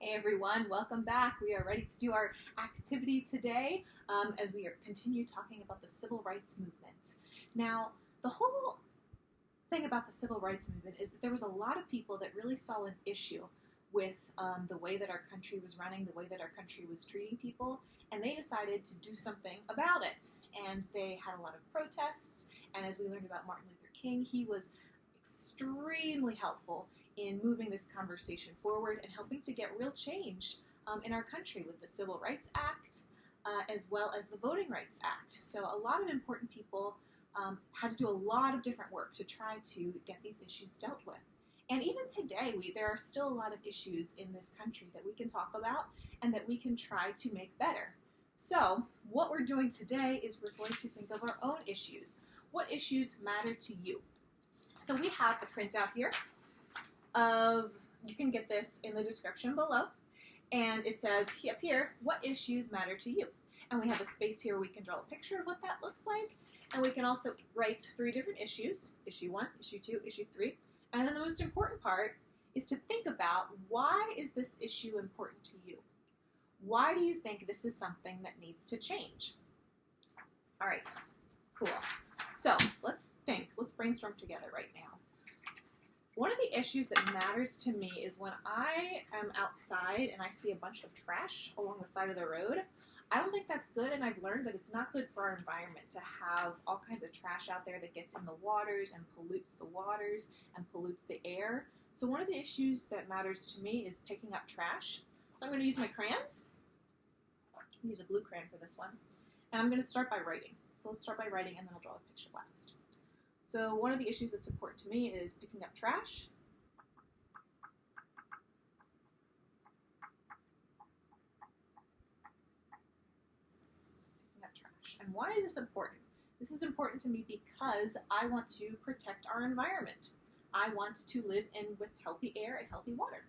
Hey everyone, welcome back. We are ready to do our activity today as we continue talking about the civil rights movement. Now, the whole thing about the civil rights movement is that there was a lot of people that really saw an issue with the way that our country was running, the way that our country was treating people, and they decided to do something about it. And they had a lot of protests, and as we learned about Martin Luther King, he was extremely helpful in moving this conversation forward and helping to get real change in our country with the Civil Rights Act as well as the Voting Rights Act. So a lot of important people had to do a lot of different work to try to get these issues dealt with. And even today, there are still a lot of issues in this country that we can talk about and that we can try to make better. So what we're doing today is we're going to think of our own issues. What issues matter to you? So we have a printout here you can get this in the description below, and it says up here, what issues matter to you? And we have a space here where we can draw a picture of what that looks like, and we can also write 3 different issues, issue 1, issue 2, issue 3, and then the most important part is to think about, why is this issue important to you? Why do you think this is something that needs to change? All right, cool. So let's brainstorm together right now. One of the issues that matters to me is when I am outside and I see a bunch of trash along the side of the road. I don't think that's good, and I've learned that it's not good for our environment to have all kinds of trash out there that gets in the waters and pollutes the waters and pollutes the air. So one of the issues that matters to me is picking up trash. So I'm going to use my crayons. I'm going to use a blue crayon for this one. And I'm going to start by writing. So let's start by writing, and then I'll draw a picture last. So one of the issues that's important to me is picking up trash. Picking up trash. And why is this important? This is important to me because I want to protect our environment. I want to live with healthy air and healthy water.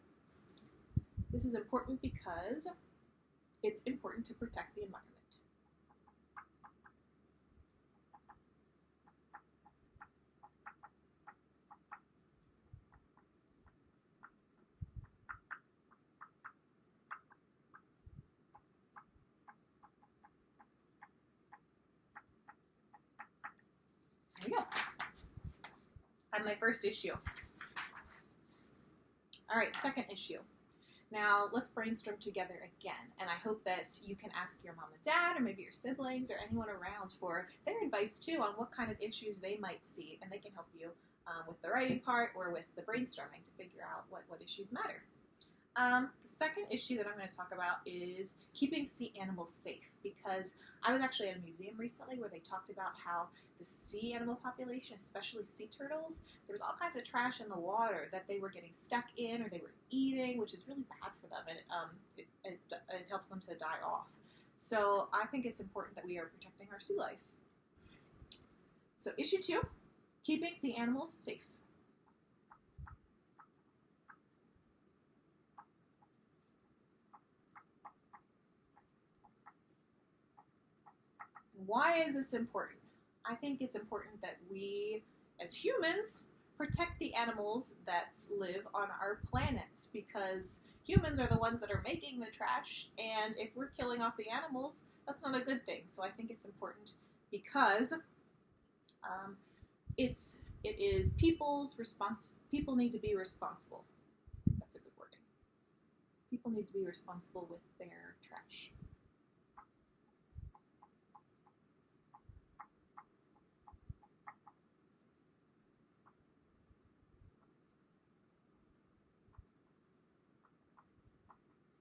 This is important because it's important to protect the environment. There we go. I have my first issue. All right, second issue. Now, let's brainstorm together again, and I hope that you can ask your mom and dad, or maybe your siblings, or anyone around for their advice, too, on what kind of issues they might see, and they can help you with the writing part or with the brainstorming to figure out what issues matter. The second issue that I'm going to talk about is keeping sea animals safe, because I was actually at a museum recently where they talked about how the sea animal population, especially sea turtles, there was all kinds of trash in the water that they were getting stuck in or they were eating, which is really bad for them, and it helps them to die off. So I think it's important that we are protecting our sea life. So issue 2, keeping sea animals safe. Why is this important? I think it's important that we, as humans, protect the animals that live on our planet, because humans are the ones that are making the trash, and if we're killing off the animals, that's not a good thing. So I think it's important because it is people need to be responsible. That's a good wording. People need to be responsible with their trash.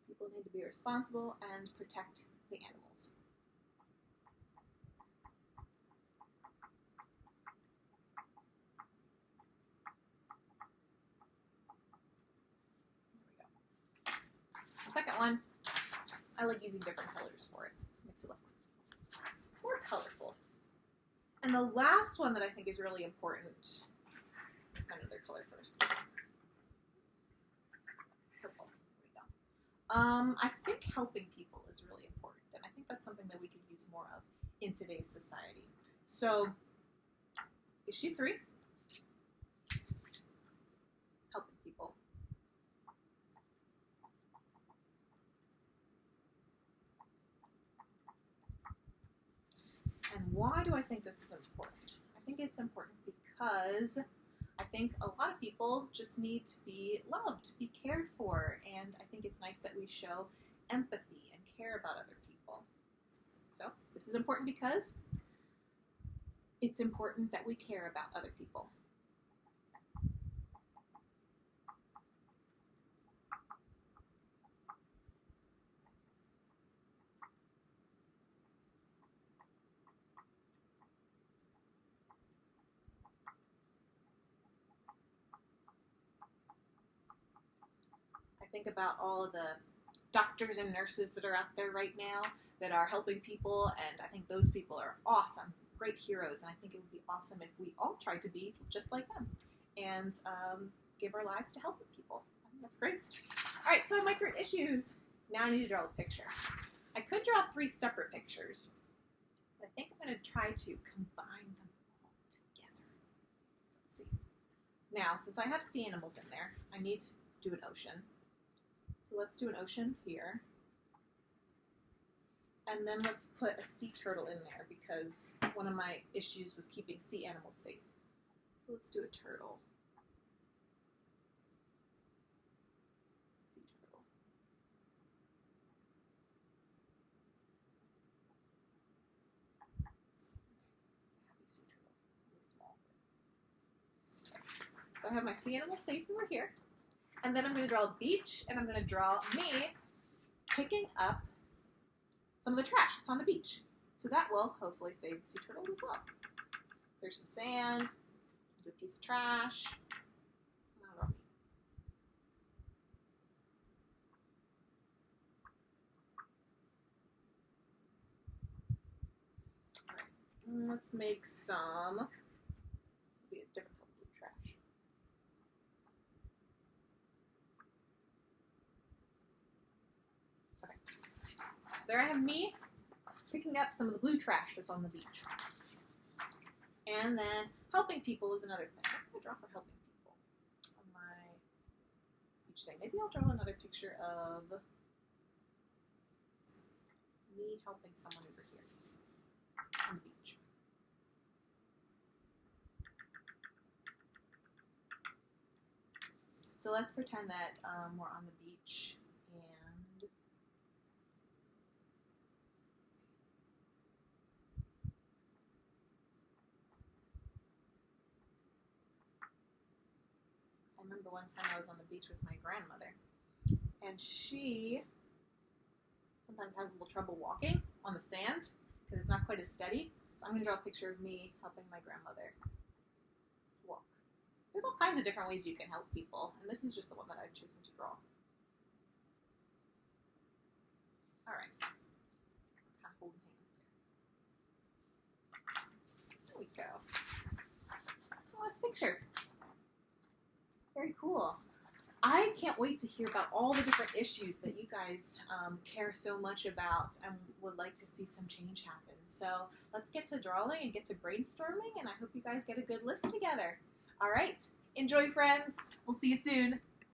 People need to be responsible and protect the animals. There we go. The second one, I like using different colors for it. Makes it look more colorful. And the last one that I think is really important, find another color first. Purple. There we go. I think helping people is really important, and I think that's something that we could use more of in today's society. So, issue 3, helping people. why do I think this is important? I think it's important because I think a lot of people just need to be loved, to be cared for, and I think it's nice that we show empathy and care about other people. So this is important because it's important that we care about other people. Think about all of the doctors and nurses that are out there right now that are helping people, and I think those people are awesome, great heroes, and I think it would be awesome if we all tried to be just like them and give our lives to helping people. I think that's great. All right, so I have my current issues. Now I need to draw a picture. I could draw 3 separate pictures, but I think I'm going to try to combine them all together. Let's see. Now, since I have sea animals in there, I need to do an ocean. So let's do an ocean here. And then let's put a sea turtle in there because one of my issues was keeping sea animals safe. So let's do a turtle. Sea turtle. Happy sea turtle. It's small. Okay. So I have my sea animals safe over here. And then I'm going to draw a beach, and I'm going to draw me picking up some of the trash that's on the beach. So that will hopefully save the sea turtle as well. There's some sand, there's a piece of trash. All right, let's make some, be a different color blue trash. Okay, so there I have me picking up some of the blue trash that's on the beach. And then helping people is another thing. What can I draw for helping people on my beach thing? Maybe I'll draw another picture of me helping someone over here on the beach. So let's pretend that we're on the beach and I remember one time I was on the beach with my grandmother, and she sometimes has a little trouble walking on the sand because it's not quite as steady. So I'm going to draw a picture of me helping my grandmother walk. There's all kinds of different ways you can help people, and this is just the one that I've chosen to draw. All right, kind of holding hands there. There we go. So last picture. Very cool. I can't wait to hear about all the different issues that you guys care so much about and would like to see some change happen. So let's get to drawing and get to brainstorming, and I hope you guys get a good list together. All right. Enjoy, friends. We'll see you soon.